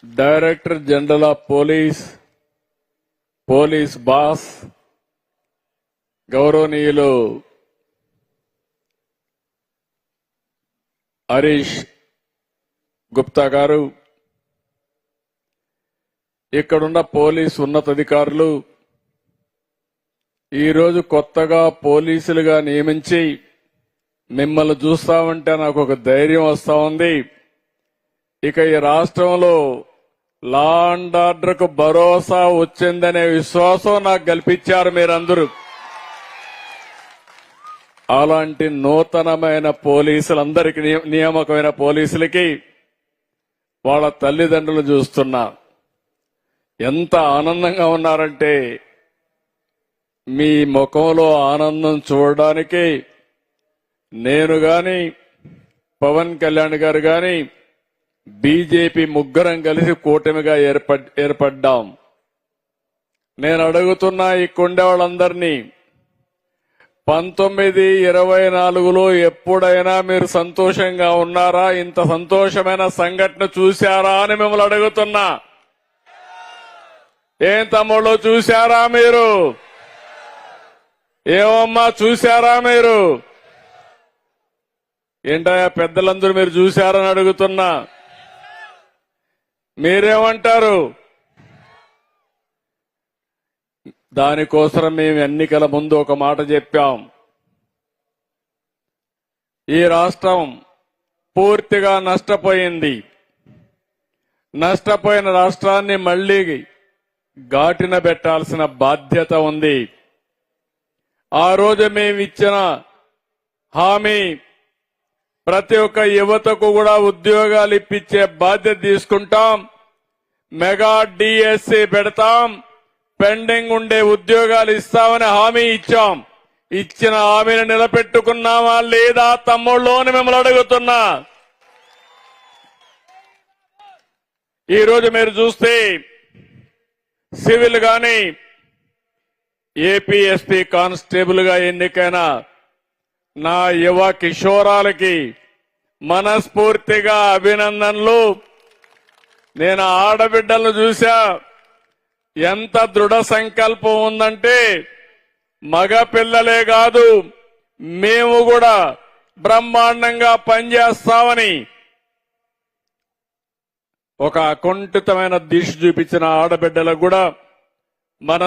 Director general of police boss గౌరవనీయులు హరీష్ గుప్తా గారు, ఇక్కడున్న పోలీస్ ఉన్నతాధికారులు, ఈరోజు కొత్తగా పోలీసులుగా నియమించి మిమ్మల్ని చూస్తామంటే నాకు ఒక ధైర్యం వస్తా ఉంది. ఇక ఈ రాష్ట్రంలో లా అండ్ ఆర్డర్కు భరోసా వచ్చిందనే విశ్వాసం నాకు కల్పించారు మీరందరూ. అలాంటి నూతనమైన పోలీసులందరికీ, నియామకమైన పోలీసులకి వాళ్ళ తల్లిదండ్రులు చూస్తున్నా ఎంత ఆనందంగా ఉన్నారంటే, మీ ముఖంలో ఆనందం చూడడానికి నేను గాని, పవన్ కళ్యాణ్ గారు గాని, బీజేపీ ముగ్గురం కలిసి కూటమిగా ఏర్పడ్డాం. నేను అడుగుతున్నా ఈ కొండే వాళ్ళందరినీ, 1924లో ఎప్పుడైనా మీరు సంతోషంగా ఉన్నారా? ఇంత సంతోషమైన సంఘటన చూశారా అని మిమ్మల్ని అడుగుతున్నా. ఏం తమ్ముళ్ళు, చూశారా మీరు? ఏమమ్మా, చూశారా మీరు? ఏంటయ్యా పెద్దలందరూ మీరు చూశారని అడుగుతున్నా. మీరేమంటారు? దానికోసం మేము ఎన్నికల ముందు ఒక మాట చెప్పాం. ఈ రాష్ట్రం పూర్తిగా నష్టపోయింది. నష్టపోయిన రాష్ట్రాన్ని మళ్లీ ఘాటిన పెట్టాల్సిన బాధ్యత ఉంది. ఆ రోజు మేము ఇచ్చిన హామీ, ప్రతి ఒక్క యువతకు కూడా ఉద్యోగాలు ఇప్పించే బాధ్యత తీసుకుంటాం. మెగా డిఎస్సి పెడతాం, పెండింగ్ ఉండే ఉద్యోగాలు ఇస్తామని హామీ ఇచ్చాం. ఇచ్చిన హామీని నిలబెట్టుకున్నామా లేదా తమ్ముళ్ళు అని మిమ్మల్ని అడుగుతున్నా. ఈరోజు మీరు చూస్తే సివిల్ గాని, ఏపీఎస్పీ కానిస్టేబుల్ గా ఎన్నికైన నా యువ కిషోరాలకి మనస్ఫూర్తిగా అభినందనలు. నేను ఆడబిడ్డలను చూశా, ఎంత దృఢ సంకల్పం ఉందంటే, మగ పిల్లలే కాదు మేము కూడా బ్రహ్మాండంగా పనిచేస్తామని ఒక అకుంఠితమైన దీక్ష చూపించిన ఆడబిడ్డలకు కూడా మన